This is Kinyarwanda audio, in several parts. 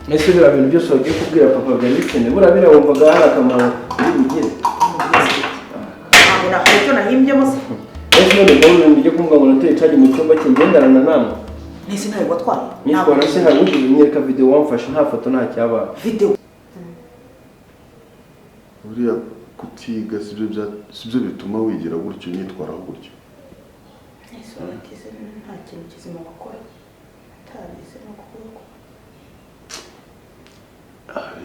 ese bira bintu byose wagiye kubwira papa Benicene burabira wumvaga hari akamaro y'ubugire abona ko nahimbye mose ese none ndabona ngiye kumva ngo nateye caje mu cyumba cy'ingendarana namwe nese ntaye gwatwaye niko nase hari ugiye nyereka video wamfashe nta foto nta cyaba video uriya kutiga sibyo bituma wigira gutyo nyitwaraho gutyo ese wakize nta kintu kizima bakora tabize no kuko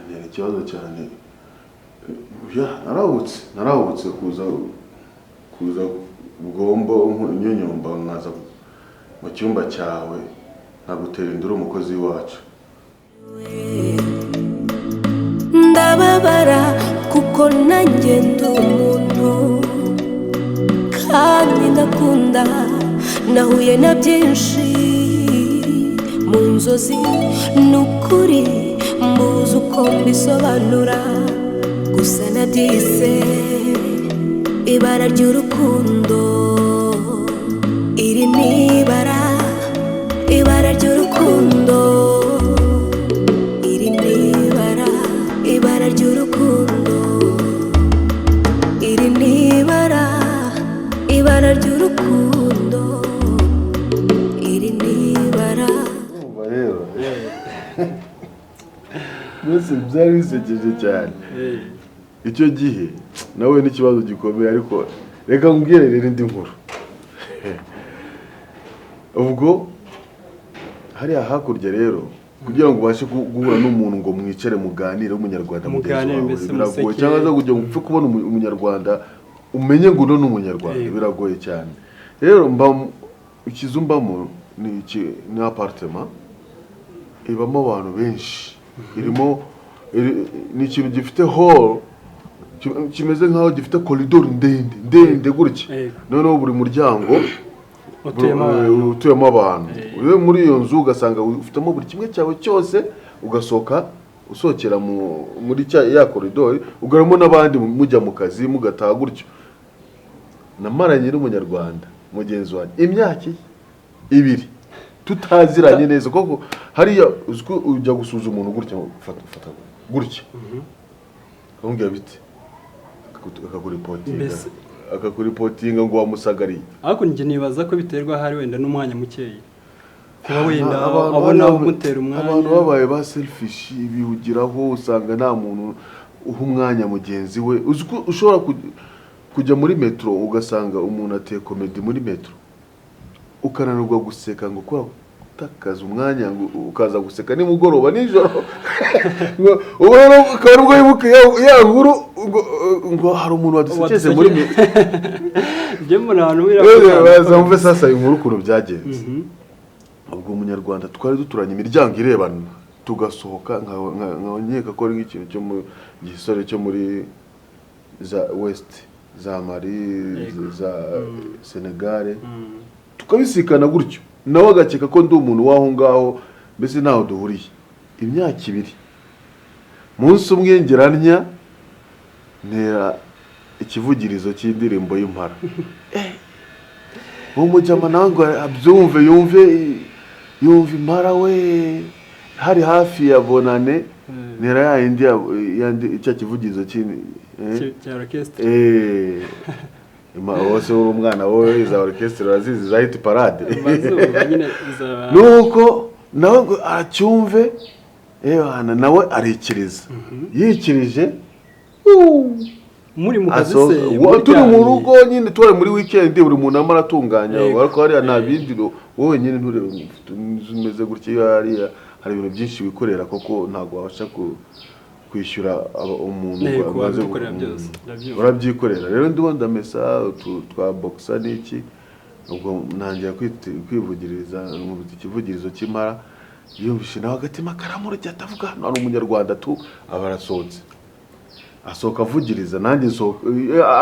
ni ikibazo cyane narahutse kuza ugomba nyonyomba nkaza mu cyumba cyawe nagutera induru umukozi wacu ndababara kuko nanjye ndi umuntu kandi ndakunda nahuye na byinshi mu nzozi n'ukuri mbuze uko mbisobanura gusa nabyise ibara ry'urukundo iri ni ibara ry'urukundo iri ni ibara ry'urukundo iri ni ibara ry'urukundo iri ni ibara rero mbese byari bisekeje cyane icyo gihe nawe n'ikibazo gikomeye ariko reka nkubwire rero indi nkuru ubwo hariya hakurya rero kugira ngo ubashe guhura n'umuntu ngo mwicare muganire w'umunyarwanda mugenzi wawe biragoye cyangwa se kugira ngo upfe kubona umunyarwanda umenye ngo uno ni umunyarwanda biragoye cyane rero ikizu mbamo ni apartment ibamo abantu benshi irimo ni ikintu gifite hall kimeze nkaho gifite corridor ndende gutya noneho buri muryango utuyemo abantu uri muri iyo nzu ugasanga ufitemo buri kimwe cyawe cyose ugasohoka usokera muri ya corridor ugaramo n'abandi mujya mu kazi mugataha gutyo namaranye n'umunyarwanda mugenzi wanjye imyaka 2 tutaziranye neza koko hariya ujya gusuza umuntu gutya fata gutya kongera biti akakuripotinga ngo wamusagariye ariko nje nibaza ko biterwa hari wenda n'umwanya mukeyi kuba wenda abona umutera umwanya abantu babaye ba selfish bihugiraho usanga nta muntu uha umwanya mugenzi we ushobora kujya muri metro ugasanga umuntu ateye comedy muri metro ukananirwa guseka ngo kora utakaza umwanya ngo ukaza guseka nimugoroba nijoro ubero karubwo yibuke ya nkuru ngo hari umuntu wadusekeze muri je mbona abantu baza mve sasa inkuru kuno byagenze ubwo umunyarwanda twari duturanye imiryango irebana tugasohoka nkanyeka ko ari nk'ikintu cyo mu gisore cyo muri za West za Mali za Senegal tukabisikana gutyo nawe agakeka ko ndi umuntu waho ngaho mbese naho duhuriye imyaka 2 munsi umwe ngeranya ntera ikivugirizo cy'indirimbo y'impara umujyama nango abyumve yumve impara we hari hafi ya bonane ntera yandi icyo kivugirizo cya orchestre wose umwana wowe za orchestre razizi za hit parade nuko nawe ngo aracyumve nawe arikiriza yikirije muri mu kazi se turi mu rugo nyine turi muri weekend buri muntu amara atunganya ariko hariya nta bindi wowe nyine nturebe umeze gutya hari ibintu byinshi wikorera koko ntago wabasha kwishyura umuntu amaze gukorera byose urabyikorera rero ndibonda mesa twa boxa n'iki ubwo nangiye kwivugiriza mu ikivugirizo cy'imara yumvishe nawe agatima karamuro cyatavuga hano ari umunyarwanda tu abarasohotse asohoka avugiriza nanjye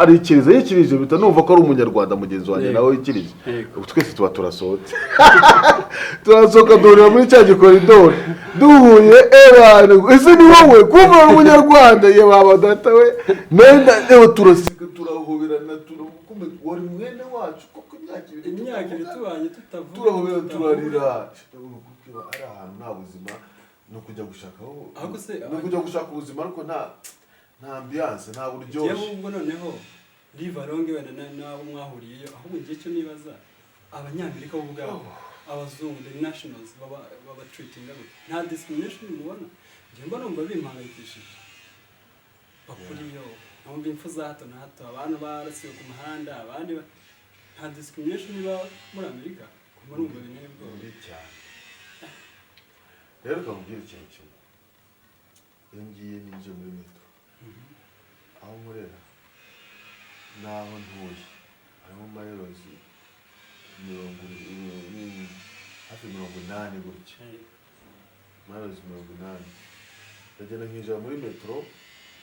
arikiriza yikirije bita numva ko ari umunyarwanda mugenzi wanjye nawe yikirije twese tuba turasohotse turasohoka duhurira muri cya gikoridoro duhuye ese ni wowe kumva umunyarwanda ye baba data we nenda ewe turasiga turahoberana turakume wari mwene wacu kuko imyaka 2 tubanye tutavuga turahoberana turarira ari ahantu nta buzima no kujya gushaka ahubwo se no kujya gushaka ubuzima ariko nta ambiance nta buryoshye ahubwo noneho live along wenda n'abo mwahuriyeyo ahubwo ngiye cyo nibaza abanyamerika bo ubwabo abazungu the nationals baba treating gute nta discrimination mubona ngiye mbona numva bimpangayikishije bakuriyo numva impfu za hato na hato abantu barasiwe ku muhanda abandi nta discrimination iba muri Amerika kumva numva binebwo cyane rero kamubwira ikintu kimwe iyo ngiye ninjye muri metro aho nkorera n'aho ntuye harimo mayirozi hafi 80 gutya mayirozi 80 ndagenda nkinjira muri metro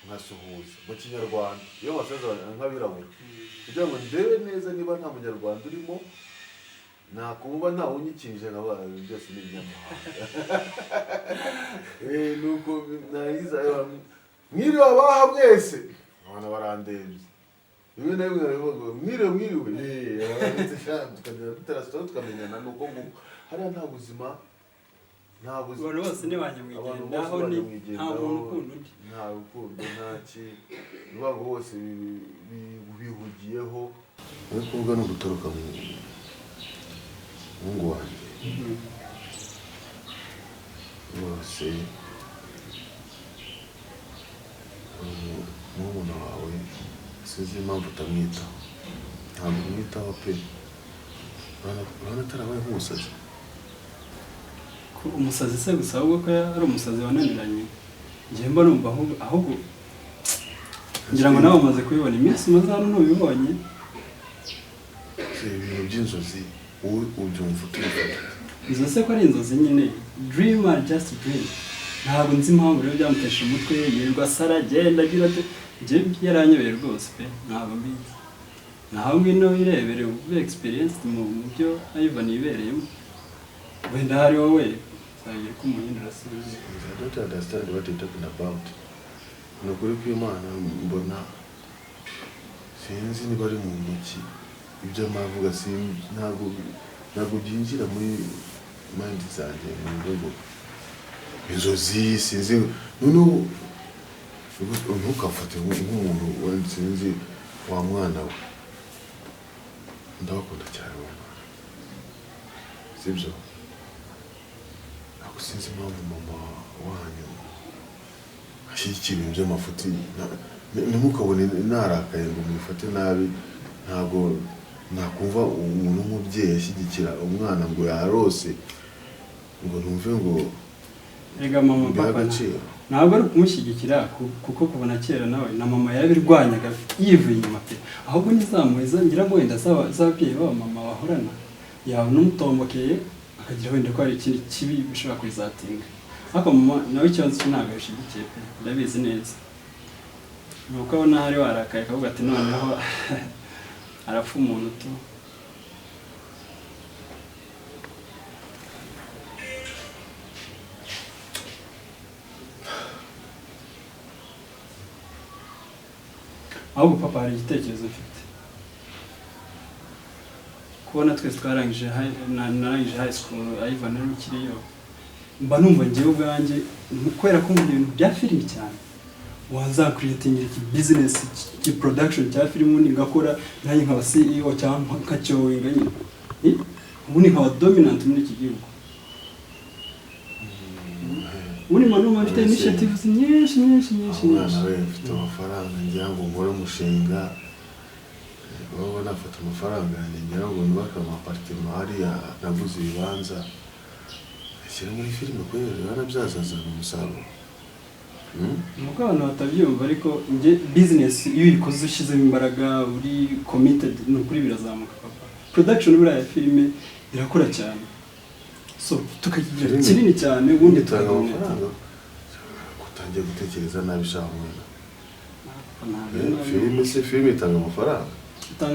nkasuhuza mu kinyarwanda iyo basaza nk'abirabura kugira ngo ndebe neza niba nta munyarwanda urimo nakumva nta unyikije nk'abantu byose ni iby'amahanga nuko nahiza mwiriwe abaha mwese abana barandebye rimwe na rimwe mwiriwe tukagenda dutarasitaho tukamenyana nuko nguko hariya nta buzima abantu bose ni banyamwigendaho nta muntu ukunda undi nta rukundo nta ki urwango bose bihugiyeho ariko kuvuga no gutoroka mungu wanjye bose n'umuntu wawe sinzi impamvu utamwitaho ntabwo umwitaho pe urabona atarabaye nk'umusazi umusazi se gusa ahubwo ko ari umusazi wananiranye ngiye mba numva ahubwo ngira ngo nawe umaze kubibona iminsi umaze hano ntubibonye ibintu by'inzozi wowe ubyumva utubifata izo se ko ari inzozi nyine dream are just dream ntabwo nzi impamvu rero byamutesha umutwe yirirwa sara agenda agira ati njye yaranyobeye rwose pe ntabwo mbizi naho ngwino wirebere ube experience mu byo Ivan yibereyemo wenda hari wowe sagiye kumuhindura sinzi I don't understand what you're talking about nukuri kw'Imana mbona sinzi niba ari mu ntoki ibyo mavuga ntabwo byinjira muri mind zanjye mu rwego inzozi sinzi noneho ntukafate nk'umuntu sinzi wa mwana we ndabakunda cyane mwana sibyo ntabwo sinzi impamvu mama wanyu ashyigikira ibintu by'amafuti ntimukabone narakaye ngo mubifate nabi ntabwo nakumva umuntu nk'umubyeyi ashyigikira umwana ngo yarose ngo numve ngo ega mama papa ntabwo ari kumushyigikira kuko kubona kera nawe na mama yabirwanyaga yivuye inyuma pe ahubwo nizamuheza ngira ngo wenda z'ababyeyi baba mama bahorana yaba n'umutombokeye akagira wenda ko hari ikindi kibi bishobora kuzatinga ariko mama nawe ikibazo cyo ntabwo yashyigikiye pe ndabizi neza nuko abona hari warakaye akavuga ati noneho arapfa umuntu tu ahubwo papa hari igitekerezo mfite kubona twese twarangije narangije high school Ivan ari ukiriyo mba numva ngewe ubwanjye kubera ko mu bintu bya filimi cyane wazakuriyetingira iki business iki production cya filimi ubundi ngakora nanjye nkaba CEO cyangwa nkacyowenga nyine ubundi nkaba dominant muri iki gihugu ubundi manuma mfite initiatives nyinshi nawe mfite amafaranga ngira ngo nkore umushinga wowe nafata amafaranga ngira ngo nubake amapartema hariya naguze ibibanza ashyira muri filime kubera banabyazazana umusaruro nuko abantu batabyumva ariko nge business iyo uyikoze ushyizemo imbaraga uri committed ni ukuri birazamuka papa production buriya ya filime irakora cyane so tukagira kinini cyane ubundi tukagabanya kutangiye gutekereza nabi shaho mwana filime itanga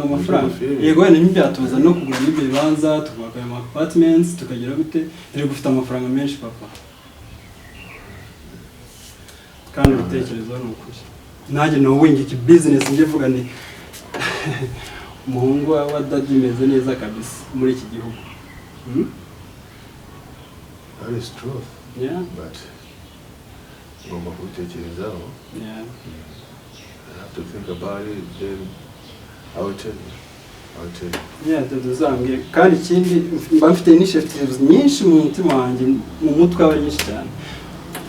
amafaranga yego wenda ntibyatuza no kugura n'ibyo bibanza tukubaka ama apartments tukagira gute rero gufite amafaranga menshi papa kandi ibitekerezo ni ukuri nanjye no wingi iki business nje vuga ni umuhungu wa Daddy meze neza kabisa muri iki gihugu that is true Yeah. but ngomba kubitekerezaho. Yeah. I have to think about it, then I will tell you. Yeah, tuzambye kandi ikindi mba mfite initiatives nyinshi mu mutima wanjye mu mutwe aba nyinshi cyane.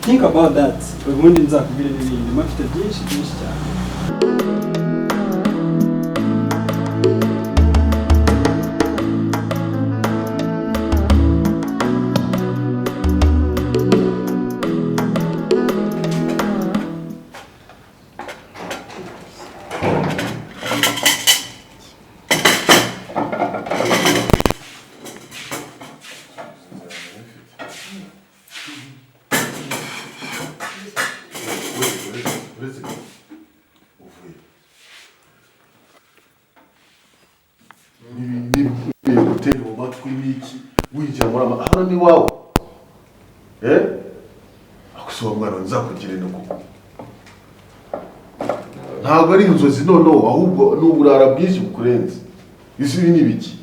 Think about that. Ubundi nzakubwira ibindi mba mfite byinshi cyane. Hano ni wawe akusuba mwana nzakugira nuko ntabwo ari inzozi noneho ahubwo n'uburara bwinshi bukurenze isi ni biki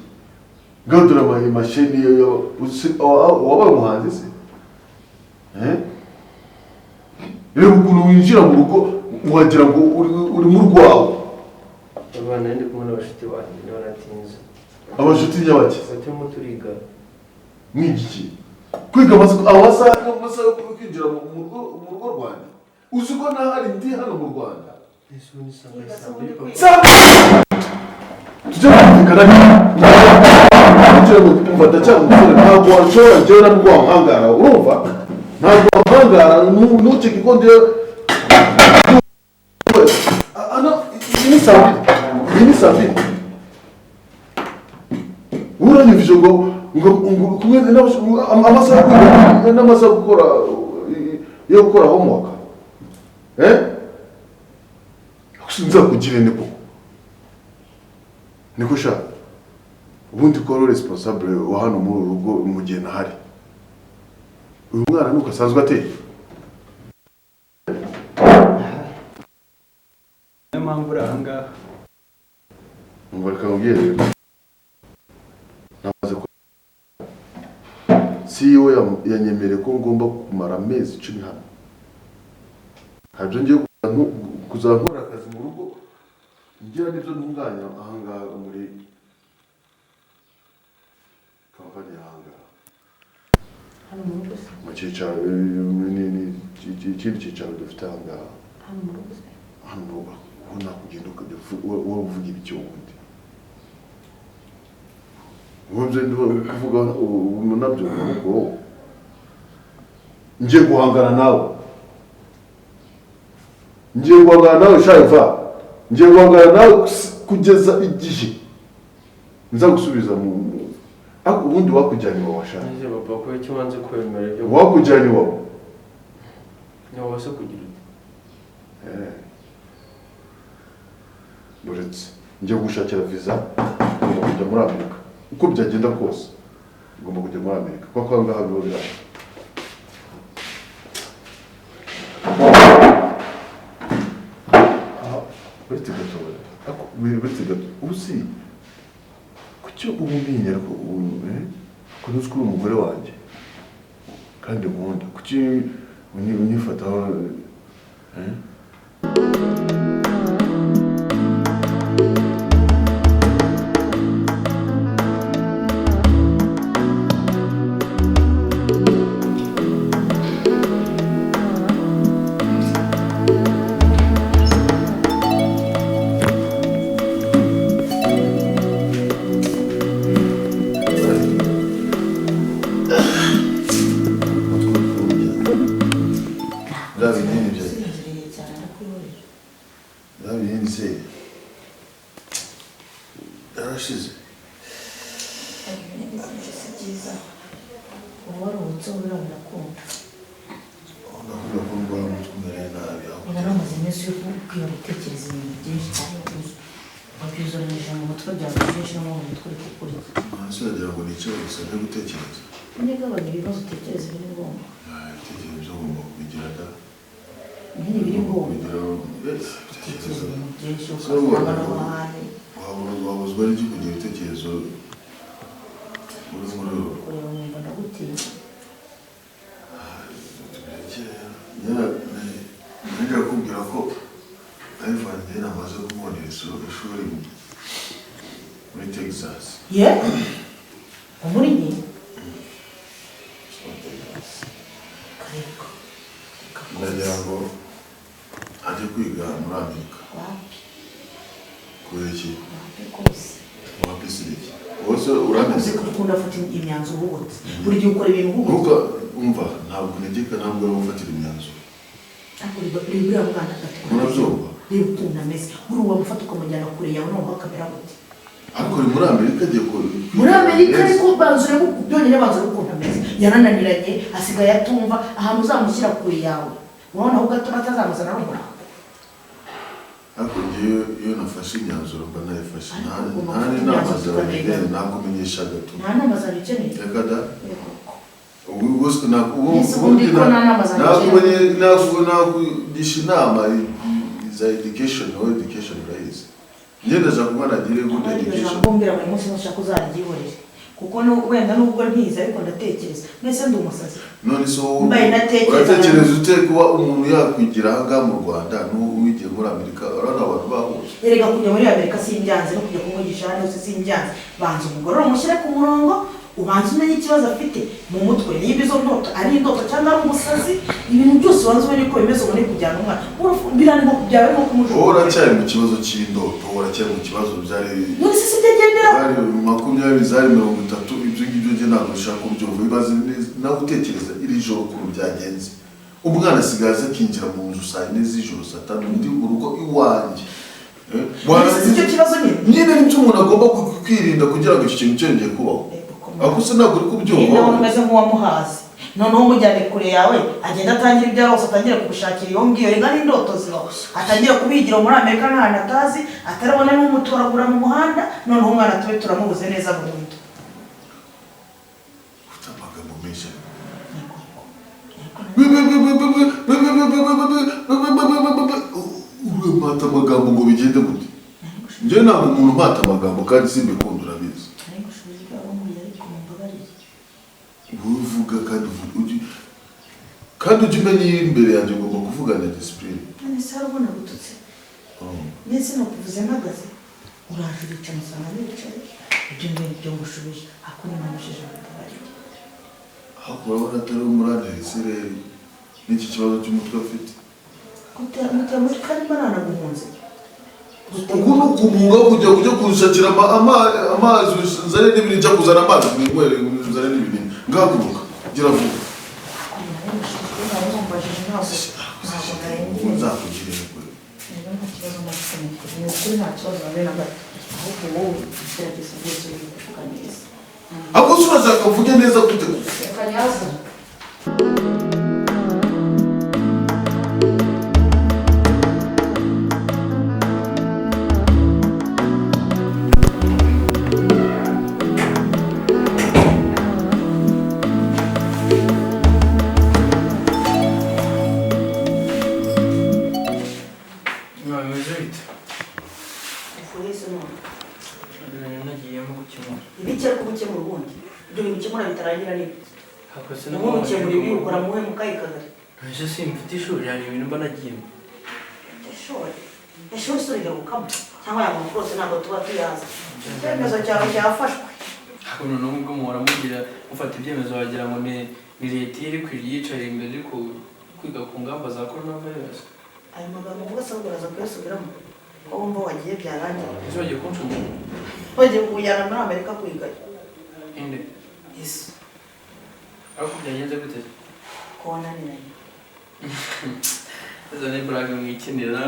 ngadura mashini yo wabaye umuhanzi se rero ukuntu winjira mu rugo wagira ngo uri mu rwawe abana ndi kumwe n'abashuti banjye n'abanatinze abashuti nyabaki batimo turiga n'igiki kwiga amasaha yo kwinjira mu rugo rwanjye uzi ko nahari ndi hano mu Rwanda tujya kumvikana mfata cyangwa umusore ntabwo washobora njyewe na rwa muhangara urumva ntabwo muhangara ntucike ko ndiyo iyi ni saa mbiri uranyumvise ngo kumwe amasaha n'amasaha yo gukora homework nzakugira niko sha ubundi ko responsable wa hano muri urugo mu gihe nahari uyu mwana nuko asanzwe ateye mpamvu uranga umbarika ubwire namaze ko CEO yanyemereye ko ngomba kumara amezi 10 hano habyo ngiye kuzankora akazi mu rugo ngira n'ibyo ntunganya ahangaha muri kampani ahangaha hano mu rugo se mu cyicaro ikindi cyicaro dufite ahangaha hano mu rugo se hano mu rugo ubona kugenda uvuga ibicyo wundi ubwo ndi kuvuga nabyo ngo ngiye guhangana nawe shaiva ngiye guhangana nawe kugeza igihe nza gusubiza mu ubundi wakujyana iwawe washaka nje baba ko icyo wanze kwemera ibyo wakujyana iwawe nawe wase kugira Uratse ngiye gushakira visa ngomba kujya muri Amerika uko byagenda kose ngomba kujya muri Amerika kuko ahangaha biba birahari Uratse uzi kucyo ubumenyera ko kunuzi kuri umugore wanjye kandi nkunda kuki unyifataho Nijya kubwira ko Ivan yari amaze kumubonera ishuri muri Texas. Yeah? Umuriro? Ndagira ngo ajye kwiga muri Amerika. Kubera iki? Wapi siriki? Wose uramenye ko ukunda afata imyanzuro ubutse. Buri gihe ukora ibintu ubutse. Nuka umva ntabwo negeka ntabwo ari gufatira imyanzuro. Ribura mwana gatatu. Murabyumva? Reba ukuntu ameze. Buri uwo mufata ukamujyana kure yawe no bakamera gute. Ariko ni muri Amerika agiye muri Amerika ariko banzure byonyine banzure ukuntu ameze. Yarananiranye asigaye atumva ahantu uzamushyira kure yawe. Urabona aho gato batazamuzana n'umurava. Ariko iyo nafashe imyanzuro mba nayifashe ntari n'amazabigere ntabwo menyesha gato. Nta nama zabikeneye. Reka da. Ubundi nakugisha inama za education or education urayizi. Ngenda za kumwana agire good education. Mbombera buri munsi nshaka uzarigihorere. Kuko no wenda nubwo ntiza ariko ndatekereza. Mwese ndi umusazi. None so mbaye natekereza. Uratekereza ute kuba umuntu yakwigira hanga mu Rwanda n'uwigiye muri Amerika urana abantu bahuye. Erega kujya muri Amerika simbyanze no kujya kumwigisha hano se simbyanze. Banza umugore umushyire ku murongo. Ubanza umenye ikibazo afite mu mutwe niba izo ndoto ari indoto cyangwa ari umusazi ibintu byose ubanza umenye ko bimeze ubone kujyana umwana birane nko kubyawe nko kumujura uracyari mu kibazo cy'indoto uracyari mu kibazo byari none se byagendera bari 20 zari 30 ibyo ngibyo nge ntabwo ushaka kubyumva bibaze nawe utekereza iri joro ukuntu byagenze umwana asigaze akinjira mu nzu saa 4 z'ijoro saa 5 ndi mu rugo iwanjye icyo kibazo nyine nicyo umuntu agomba kwirinda kugira ngo iki kintu cyongeye kubaho ako se ntabwo uri kubyumva nawe umeze nk'uwamuhazi noneho umujyane kure yawe agenda atangira ibyo arose atangira kugushakira iyo ngiyo rega n'indoto zibaho atangira kubigira muri Amerika n'ahantu atazi atarabona n'umuturagura mu muhanda noneho umwana tube turamubuze neza burundu ufite amagambo menshi urumata amagambo ngo bigende gute njye ntabwo umuntu umata amagambo kandi simbikunda urabizi uvuga kandi ujya umenya imbere yanjye ugomba kuvugana disipurine none se urabona gututse ndetse no kuvuze mpagaze uraje uricara usanga nicaye ibyo ngibyo byo ngushubije ako nimanishije amatabariro aho urabona atari umurane sereri n'iki kibazo cy'umutwe afite gutera muri kandi baranaguhunze ubu ni ukumuga kujya kushakira amazi uzane n'ibintu njya kuzana amazi mwere uzane n'ibintu ngakuruka gira vuba ako se urashaka uvuge neza gute ibikera kubukemura ubundi ibyo bikemura bitarangira nibi ubu ukemura ibi ukora muwe mukayikagari ese simfite ishuri hari ibintu mba nagiyemo ishuri surira gukama cyangwa ya muntu rwose ntabwo tuba tuyazi icyemezo cyawe cyafashwe ariko noneho ubwo muhora mugira mufata ibyemezo wagira ngo ni leta iri yicaye imbere iri kwiga ku ngamba za coronavirus ayo magambo uvuga se uraza kuyasubiramo ko wumva wagiye byarangiye ese wagiye kunshunga wagiye kujyana muri Amerika kwiga inde isi ariko byagenze gute ko wananiranye izo ni brag mwikinira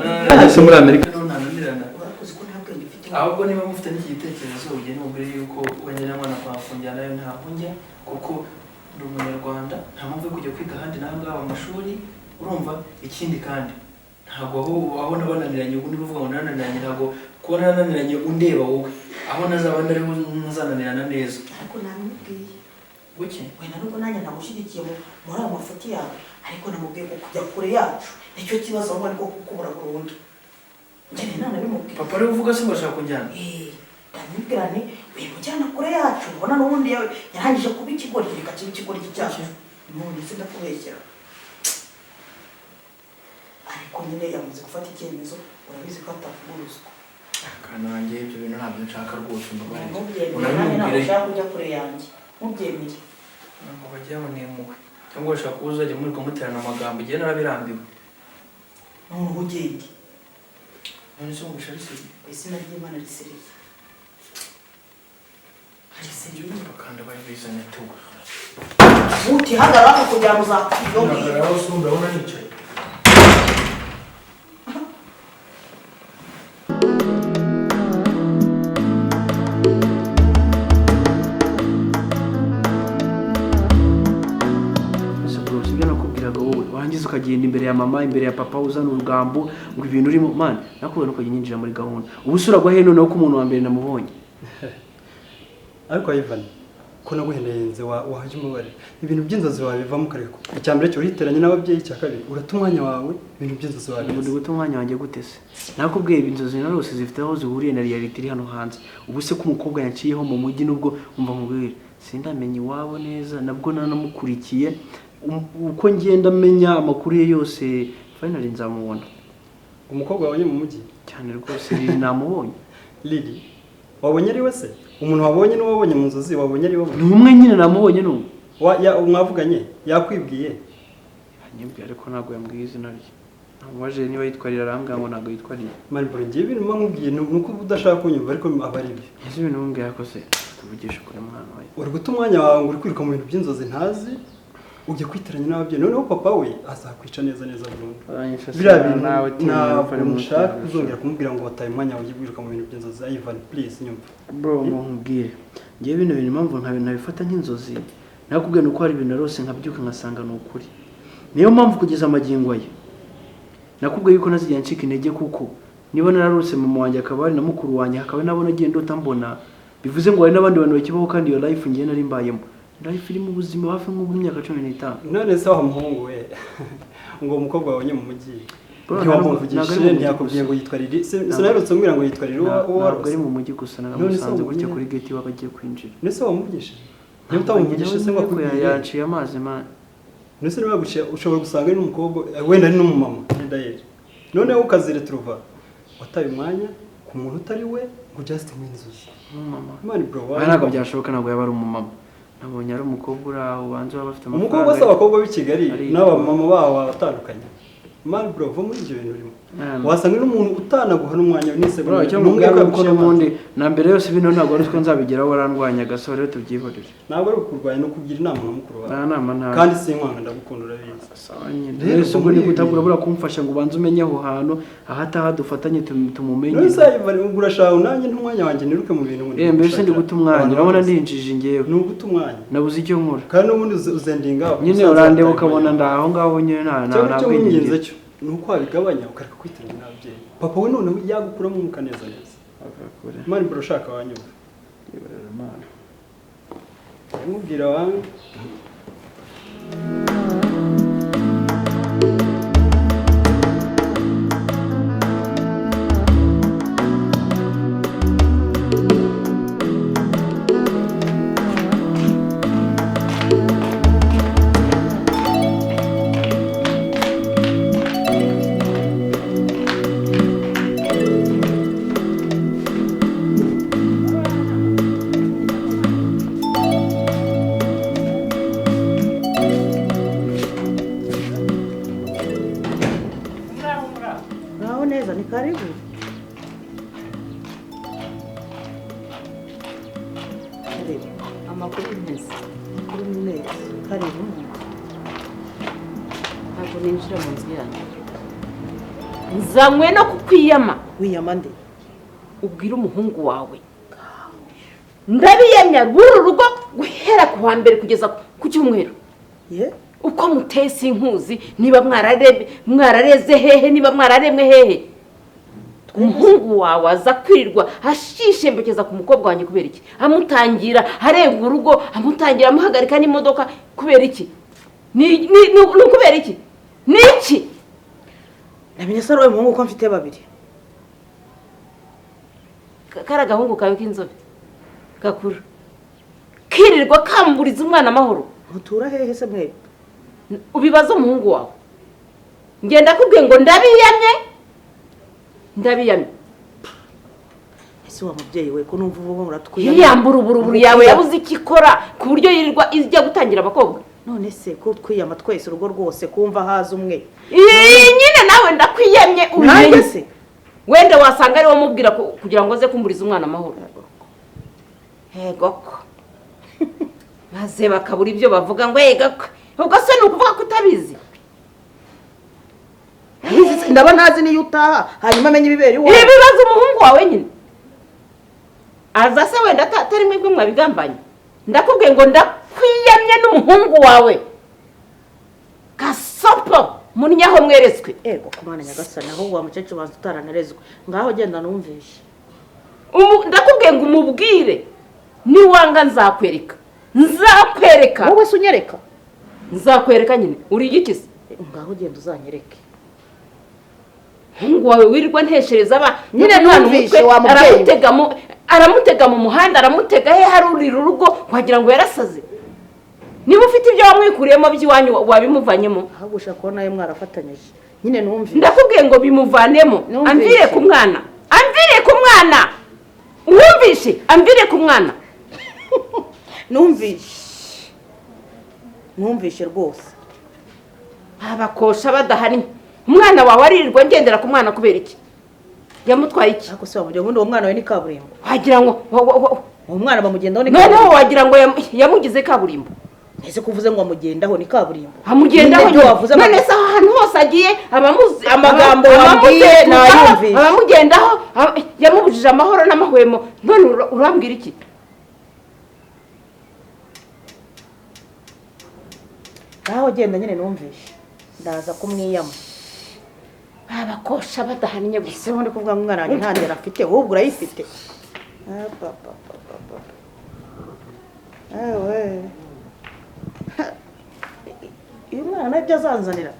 ese muri Amerika ntananirana urakoze ko nta bwenge ufite ahubwo niba mufite n'iki gitekerezo ugiye n'ubwire yuko wanyanya mwana kwafungira nayo ntabwo njya kuko ndi umunyarwanda nta mpamvu yo kujya kwiga ahandi naho ngaho amashuri urumva ikindi kandi ntabwo aho nabananiranye ubu ndi kuvuga ngo nananiranye ntabwo kuba nananiranye undeba wowe aho nazaba ndariho ntazananirana neza ariko namubwiye guke wenda nubwo nanjye nagushyigikiye muri ayo mafuti yawe ariko namubwiye ko kujya kure yacu nicyo kibazo ahubwo ariko kukubura burundu njyewe nanabimubwiye papa ariwe uvuga se ngo ashaka kunjyana ndamubwira nti wimujyana kure yacu ubona n'ubundi yarangije kuba ikigoryi reka kiba ikigoryi cyacu none se ndakubeshyera ariko nyine yamaze gufata icyemezo urabizi ko atavuguruzwa Kana wanjye ibyo bintu ntabyo nshaka rwose mbabarira. Unabimbwire ntabwo ushaka kujya kure yanjye mubyemeye Ntabwo bagiye ngo nemuwe. Cyangwa ushaka kuba uzajya muri kumuterana amagambo igihe narabirambiwe. noneho ugende None se ngo ushari siri. izina ry'Imana riseriye riseriye Kandi bari bizanye tu. utihagarara kugira ngo uzakwiyo Nagarara hose urabona nicaye. warangiza ukagenda imbere ya mama imbere ya papa uzana urugambo ngo ibintu urimo man nakubona ukajya nyinjira muri gahunda ubusura gwa heno no ko umuntu wa mbere namubonye ariko Ivan ko naguhenenze wahaje umubare ibintu by'inzozi wawe bivamo kareko icyambere cyo uriteranye n'ababyeyi cya kabiri uratumwanya wawe ibintu by'inzozi wawe ndi gutumwanya wanjye gutese nakubwiye inzozi narose zifite aho zihuriye na reality iri hano hanze ubu se ko umukobwa yanciyeho mu mujyi nubwo umva mubwire sindamenye iwabo neza nabwo nanamukurikiye uko ngenda menya amakuru ye yose finally nzamubona umukobwa wabonye mu mujyi cyane rwose riri namubonye Lili wabonye ari wese umuntu wabonye n'uwabonye mu nzozi wabonye ari wowe ni umwe nyine namubonye n'umwe mwavuganye yakwibwiye anyibwiye ariko ntabwo yambwiye izina rye namubaje niba yitwarira arambwira ngo ntabwo yitwarira Mariboro ngiye ibintu mubwiye nuko udashaka kunyumva ariko aba ari byo ese ibintu mumbwiye ko se tuvugisha kuri mwana wawe uri guta umwanya wawe ngo uri kwiruka mu bintu by'inzozi ntazi ujye kwitiranya n'ababyeyi noneho papa we azakwica neza burundu biriya bintu ntabwo mushaka kuzongera kumubwira ngo wataye umwanya wawe wiruka mu bintu by'inzozi Ivan please nyumva bro nkubwire ngiye bino bintu impamvu nabifata nk'inzozi nakubwiye nuko hari ibintu rose nkabyuka nkasanga ni ukuri niyo mpamvu kugeza amagingo ye nakubwiye yuko nazijya ncika intege kuko niba nararose mama wanjye akaba ari na mukuru wanjye hakaba nabona agiye ndota mbona bivuze ngo hari n'abandi bantu bakibaho kandi iyo life ngiye nari mbayemo life iri mu buzima hafi nk'ubw'imyaka 15 none se wa muhungu we ngo umukobwa wabonye mu mujyi ntiwamuvugishije ntiyakubwiye ngo yitwa Lili sinarutse mbwira ngo yitwa Lili uwo ari mu mujyi gusa naramusanze gutya kuri gate iwabo agiye kwinjira nese wamuvugishije niba utamuvugishije se ngo akubwiye yaciye amazi man nese niba guciye ushobora gusanga ari n'umukobwa wenda ari n'umumama ndayeri noneho ukazire turuva wataye umwanya ku muntu utari we ngo just mwinzuzi mama man bro ntabwo byashoboka ntabwo yaba ari umumama nabonye ari umukobwa uri aho banze baba bafite amafaranga umukobwa se abakobwa b'i Kigali n'abamama babo batandukanye man bro va muri ibyo bintu urimo wasanga n'umuntu utanaguha n'umwanya bro icyo mubwira ko n'ubundi na mbere yose bino ntabwo ari uko nzabigeraho warandwanyaga so rero tubyihorere ntabwo ari ukurwanya no kugira inama na mukuru wawe nama nta kandi sinkwanga ndagukunda urabizi rero ubwo ni gutabura bura kumfasha ngo ubanze umenye aho hantu ahataha dufatanye tumumenye none se urashaka nanjye n'umwanya wanjye niruke mu bintu mbese ndi guta umwanya urabona ndinjije ngewe ni uguta umwanya nabuze icyo nkora kandi n'ubundi uzendinga nyine urandeba ukabona ndaho ngaho nyine nta bwenge cyo ni uko wabigabanya ukareka kwitiranya n'ababyeyi papa we noneho yagukuramo umwuka neza mani bro ushaka wanyumva mubwira wanyu karibu amakuru meza kuri meza karibu ntabwo ninjira mu nzu yanyu nzanywe no kukwiyama wiyama nde ubwire umuhungu wawe ndabiyamya rw'uru rugo guhera ku wa mbere kugeza ku cyumweru uko muteye sinkuzi niba mwarareze hehe niba mwararemwe hehe umuhungu wawe aza kwirirwa ashishembekeza ku mukobwa wanjye kubera iki amutangira arenga urugo amutangira amuhagarika n'imodoka kubera iki ni kubera iki ni iki namenye se ari uwo muhungu ko mfite babiri kari agahungu kawe k'inzobe gakura kirirwa kamburiza umwana amahoro mutura hehe se mwebwe ubibaza umuhungu wawe ngenda kubwiye ngo ndabiyamye ese wa mubyeyi we ko numva ubu uratwiyamye yiyambura uburuburu yawe yabuze ikikora ku buryo yirirwa ijya gutangira abakobwa. none se ko twiyama twese urugo rwose kumva haza umwe nyine nawe ndakwiyamye nanjye se wenda wasanga ari wo mubwira kugira ngo aze kumburiza umwana amahoro. Yego ko maze bakabura ibyo bavuga ngo yego ko ubwo se ni ukuvuga ko utabizi. ndaba ntazi niyo utaha hanyuma amenye ibibera iwawe. ibibazo umuhungu wawe nyine aza se wenda atari mwebwe mwabigambanye. ndakubwiye ngo ndakwiyamye n'umuhungu wawe gasopo munyaho mweretswe. Ego kumwana nyagasani aho wa mukecuru banza utaranarezwe ngaho genda numvishe. ndakubwiye ngo umubwire niwanga nzakwereka wowe se unyereka nzakwereka nyine uri igiki se ngaho genda uzanyereke. Mungu wawe wirirwa nteshereza nyine numvishe wa mubyeyi aramutega mu muhanda aramutega he harurira urugo wagira ngo yarasaze. niba ufite ibyo wamwikuriyemo by'iwanyu wabimuvanyemo ahubwo ushaka kubona nayo mwarafatanyije. nyine numvishe ndakubwiye ngo bimuvanemo amvire ku mwana wumvishe amvire ku mwana. numvishe rwose abakosha badahari. umwana wawe aririrwa ngendera ku mwana kubera iki? yamutwaye iki? ariko se wamugira ngo uwo mwana we ni kaburimbo wagira ngo uwo mwana bamugendaho ni kaburimbo. noneho wagira ngo yamugize kaburimbo. ese kuvuze ngo amugendaho ni kaburimbo amugendaho none se ahantu hose agiye amagambo wambwiye nayumvishe abamugendaho yamubujije amahoro n'amahwemo. none urambwira iki? ngaho genda nyine numvishe ndaza kumwiyama. abakosha badahannye gusa ubundi kuvuga ngo umwana wanjye nta ndera afite ahubwo urayifite. uyu mwana nabyo azanzanira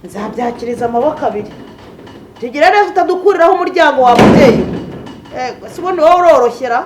nzabyakiriza amaboko abiri. tugira neza utadukuriraho umuryango wa mubyeyi. si ubundi wowe uroroshyera.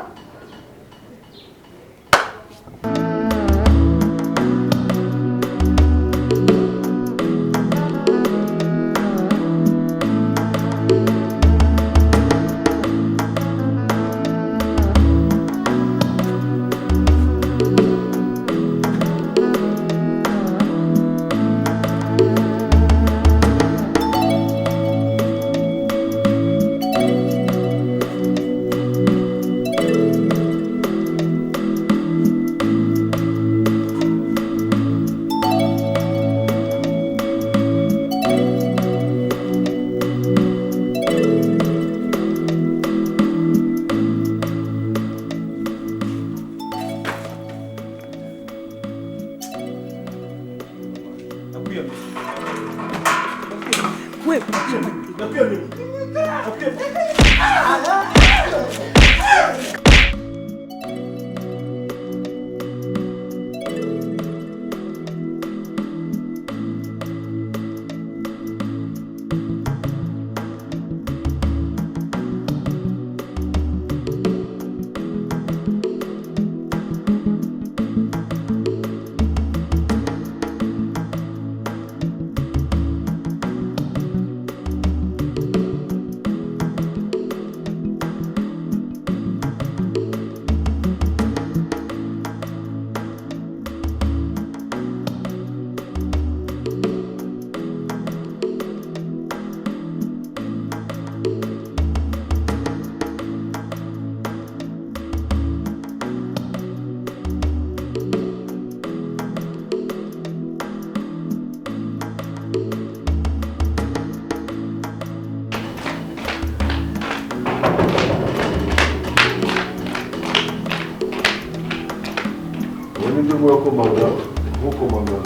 Gukomanga.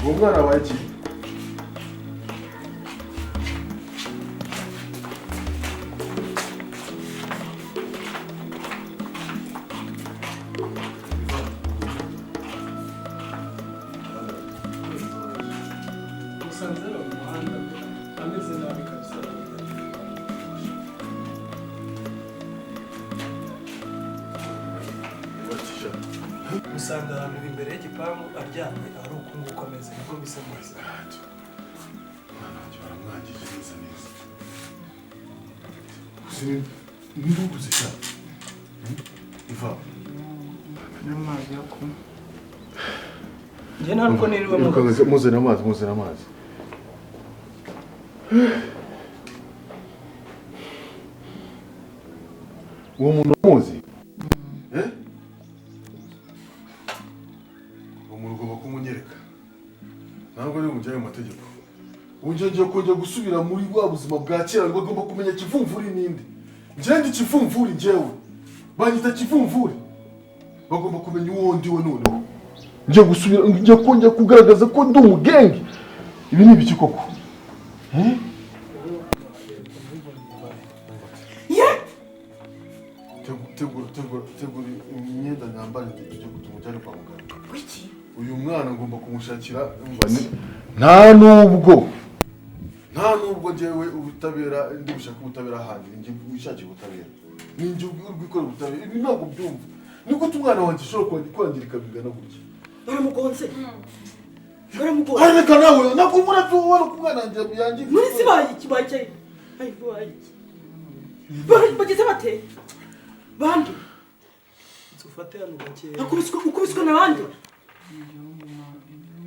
Umwana waki? usanga ahantu imbere y'igipangu aryamye ari uku nguku ameze niko bisa neza. Mwana wanjye baramwangije neza neza. Nduguze cyane. Iva. N'amazi yo kunywa. Njye ntabwo niriwe muzana amazi. Uwo muntu umuzi? Uwo muntu ugomba kumunyereka. Ntabwo ari umujyayo mu mategeko. Unjye kujya gusubira muri bwa buzima bwa kera bagomba kumenya Kivumvuri ninde. Njye ndi Kivumvuri njyewe. Banyita Kivumvuri. Bagomba kumenya uwo ndi we none. Njye kongera kugaragaza ko ndi umugenge. Ibi ni ibiki koko? Tegura imyenda nyambara tujye kutumujyana kwa muganga. Wiki? Uyu mwana ngomba kumushakira nta nubwo njyewe ubutabera ndi bushaka ubutabera ahandi njye wishakira ubutabera. Ninjye ubwikora ubutabera. Ibi ntabwo byumva. Niko umwana wanjye ashobora kwangirika bingana gutya. Baramugonze. Areka nawe nako umuratu ubona ko umwana wanjye yangirika. Muri sibaye kibaye. Ayi boye. Bageze bate? Bandi. Ufate hano gake. Ukubiswe n'abandi.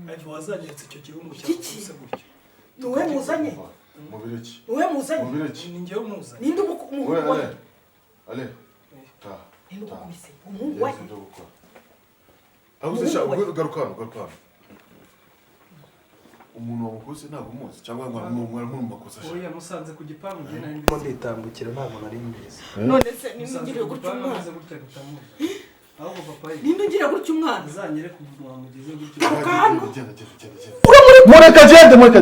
Ariko wazanyeretse icyo gihungu cyakubise gutyo. Niwe muzanye? Mubireki. Niwe muzanye? Mubireki. Ni njyewe umuzanye. Ninde umuhungu? Ale. Ta. Ninde ukubise? Umuhungu we? Abuzisha garuka. Umuntu wamukose ntabwo umuzi cyangwa mwari mu makosa. Oya musanze ku gipangu njye nari nditambukira ntabwo nari mbizi. None se nimugire gutyo umwana. Ahubwo papa ye. Ninde ugira gutyo umwana? Uzanyere kuvuga wamugeze gutyo.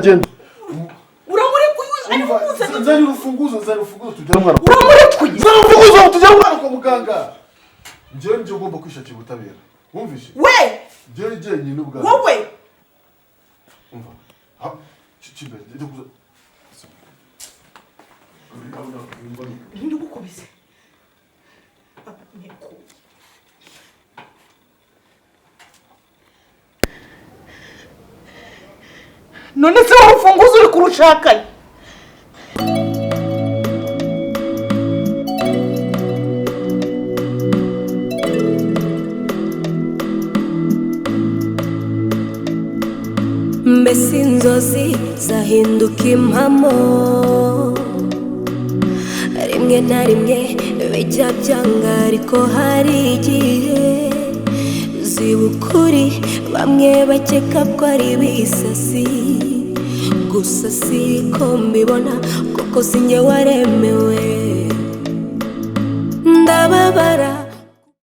Genda. Uramuri kuyuza. Nzari urufunguzo tujya mwana. Uramuri kuyuza. Nzari urufunguzo tujya mwana kwa muganga. Njye ugomba kwishakira ubutabera. Wumvishe? We! Njye nyine ubwa. Wowe! Umva. Ha, chibe, njye kuza. Ninde ugukubise? None se urufunguzo uri kurushakanye? mbese inzozi zahinduka impamo rimwe na rimwe bijya byanga ariko hari igihe ziba ukuri bamwe bakeka ko ari ibisasi gusa siko mbibona kuko sinjye waremewe ndababara